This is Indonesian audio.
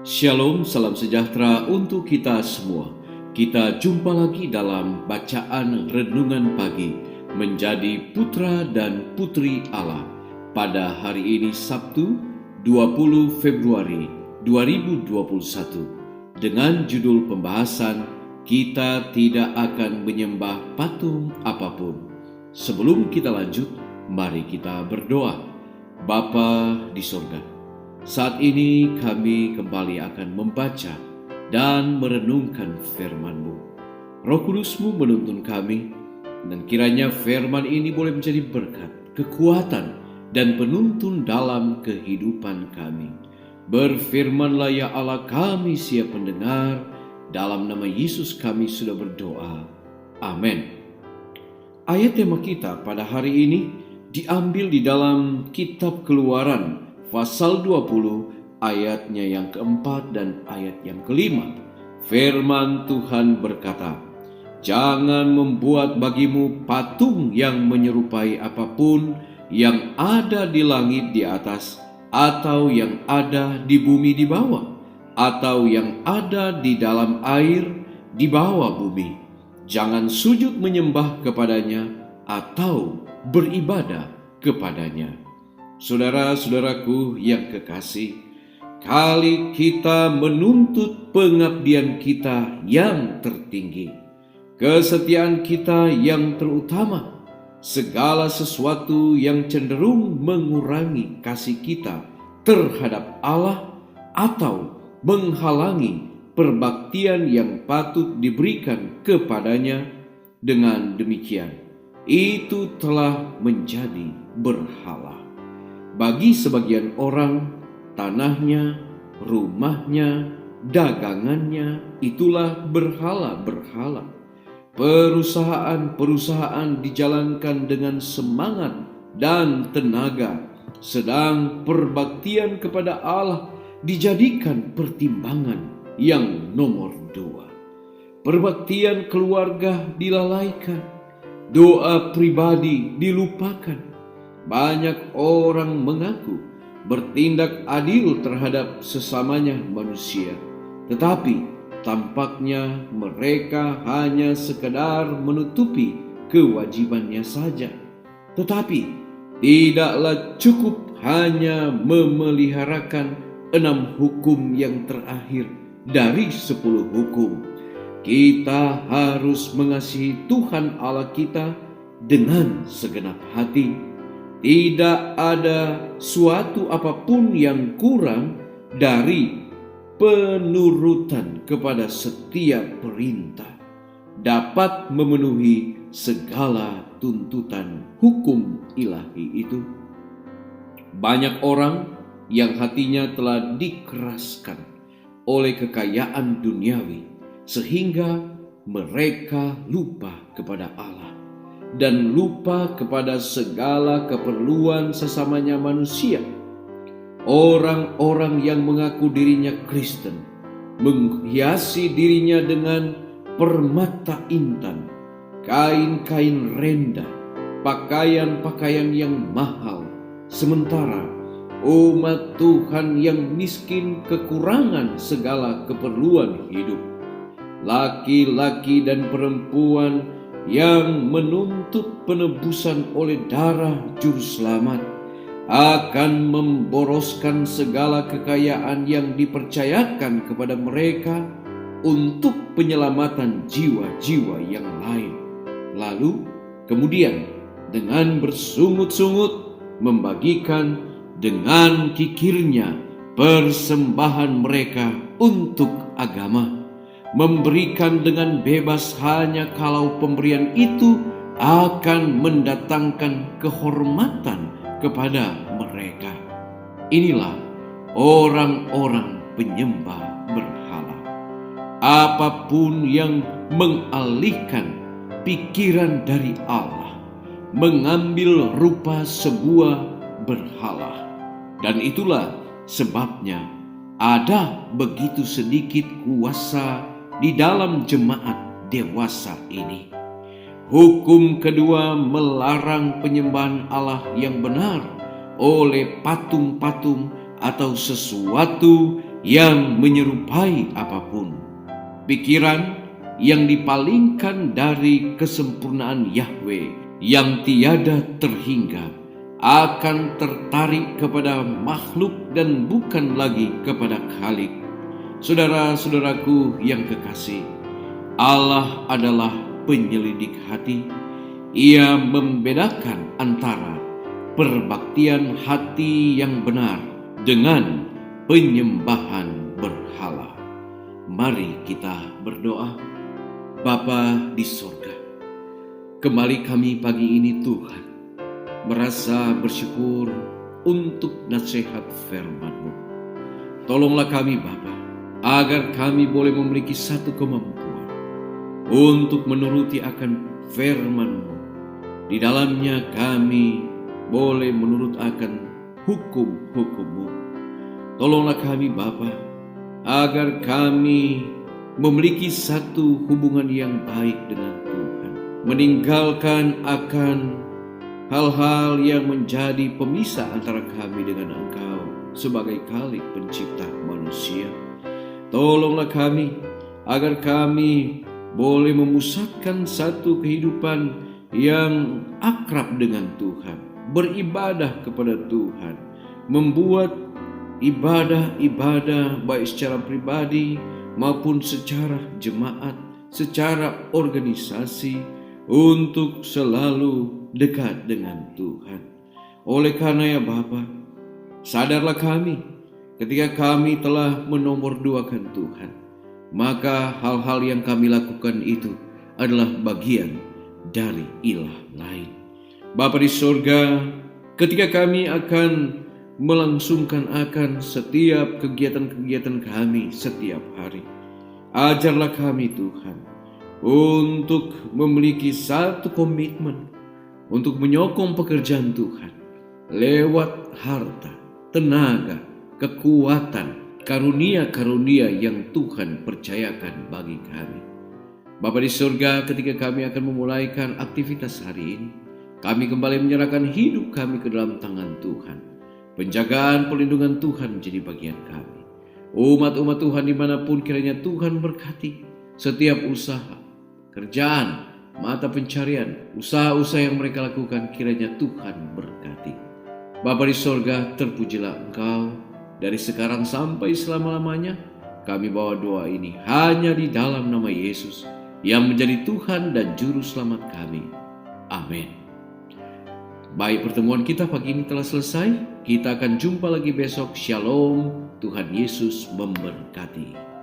Shalom, salam sejahtera untuk kita semua. Kita jumpa lagi dalam bacaan renungan pagi menjadi putra dan putri Allah pada hari ini Sabtu 20 Februari 2021 dengan judul pembahasan kita tidak akan menyembah patung apapun. Sebelum kita lanjut, mari kita berdoa. Bapa di sorga, saat ini kami kembali akan membaca dan merenungkan firman-Mu. Roh Kudus-Mu menuntun kami, dan kiranya firman ini boleh menjadi berkat, kekuatan, dan penuntun dalam kehidupan kami. Berfirmanlah ya Allah, kami siap mendengar. Dalam nama Yesus kami sudah berdoa. Amin. Ayat tema kita pada hari ini diambil di dalam kitab Keluaran pasal 20 ayatnya yang keempat dan ayat yang kelima. Firman Tuhan berkata, "Jangan membuat bagimu patung yang menyerupai apapun yang ada di langit di atas, atau yang ada di bumi di bawah, atau yang ada di dalam air di bawah bumi. Jangan sujud menyembah kepadanya atau beribadah kepadanya." Saudara-saudaraku yang kekasih, kali kita menuntut pengabdian kita yang tertinggi, kesetiaan kita yang terutama, segala sesuatu yang cenderung mengurangi kasih kita terhadap Allah atau menghalangi perbaktian yang patut diberikan kepadanya, dengan demikian itu telah menjadi berhala. Bagi sebagian orang, tanahnya, rumahnya, dagangannya itulah berhala-berhala. Perusahaan-perusahaan dijalankan dengan semangat dan tenaga, sedang perbaktian kepada Allah dijadikan pertimbangan yang nomor 2. Perbaktian keluarga dilalaikan, doa pribadi dilupakan. Banyak orang mengaku bertindak adil terhadap sesamanya manusia, tetapi tampaknya mereka hanya sekedar menutupi kewajibannya saja. Tetapi tidaklah cukup hanya memeliharakan 6 hukum yang terakhir dari 10 hukum. Kita harus mengasihi Tuhan Allah kita dengan segenap hati. Tidak ada suatu apapun yang kurang dari penurutan kepada setiap perintah, dapat memenuhi segala tuntutan hukum ilahi itu. Banyak orang yang hatinya telah dikeraskan oleh kekayaan duniawi, sehingga mereka lupa kepada Allah dan lupa kepada segala keperluan sesamanya manusia. Orang-orang yang mengaku dirinya Kristen menghiasi dirinya dengan permata intan, kain-kain rendah, pakaian-pakaian yang mahal, sementara umat Tuhan yang miskin kekurangan segala keperluan hidup. Laki-laki dan perempuan yang menuntut penebusan oleh darah juru selamat akan memboroskan segala kekayaan yang dipercayakan kepada mereka untuk penyelamatan jiwa-jiwa yang lain. Lalu kemudian dengan bersungut-sungut membagikan dengan kikirnya persembahan mereka untuk agama, memberikan dengan bebas hanya kalau pemberian itu akan mendatangkan kehormatan kepada mereka. Inilah orang-orang penyembah berhala. Apapun yang mengalihkan pikiran dari Allah mengambil rupa sebuah berhala. Dan itulah sebabnya ada begitu sedikit kuasa di dalam jemaat dewasa ini. Hukum kedua melarang penyembahan Allah yang benar oleh patung-patung atau sesuatu yang menyerupai apapun. Pikiran yang dipalingkan dari kesempurnaan Yahweh yang tiada terhingga akan tertarik kepada makhluk dan bukan lagi kepada Khalik. Saudara-saudaraku yang kekasih, Allah adalah penyelidik hati. Ia membedakan antara perbaktian hati yang benar dengan penyembahan berhala. Mari kita berdoa. Bapa di sorga, kembali kami pagi ini Tuhan merasa bersyukur untuk nasihat firman-Mu. Tolonglah kami Bapa, agar kami boleh memiliki satu kemampuan untuk menuruti akan firman-Mu. Di dalamnya kami boleh menurut akan hukum-hukum-Mu. Tolonglah kami Bapa, agar kami memiliki satu hubungan yang baik dengan Tuhan, meninggalkan akan hal-hal yang menjadi pemisah antara kami dengan Engkau sebagai Khalik pencipta manusia. Tolonglah kami agar kami boleh memusatkan satu kehidupan yang akrab dengan Tuhan, beribadah kepada Tuhan, membuat ibadah-ibadah baik secara pribadi maupun secara jemaat, secara organisasi, untuk selalu dekat dengan Tuhan. Oleh karena ya Bapa, sadarlah kami ketika kami telah menomorduakan Tuhan, maka hal-hal yang kami lakukan itu adalah bagian dari ilah lain. Bapa di surga, ketika kami akan melangsungkan akan setiap kegiatan-kegiatan kami setiap hari, ajarlah kami Tuhan untuk memiliki satu komitmen untuk menyokong pekerjaan Tuhan lewat harta, tenaga, kekuatan, karunia-karunia yang Tuhan percayakan bagi kami. Bapa di surga, ketika kami akan memulaikan aktivitas hari ini, kami kembali menyerahkan hidup kami ke dalam tangan Tuhan. Penjagaan perlindungan Tuhan menjadi bagian kami. Umat-umat Tuhan dimanapun kiranya Tuhan berkati setiap usaha, kerjaan, mata pencarian, usaha-usaha yang mereka lakukan, kiranya Tuhan berkati. Bapa di sorga, terpujilah Engkau dari sekarang sampai selama-lamanya. Kami bawa doa ini hanya di dalam nama Yesus yang menjadi Tuhan dan Juru Selamat kami. Amin. Baik, pertemuan kita pagi ini telah selesai. Kita akan jumpa lagi besok. Shalom, Tuhan Yesus memberkati.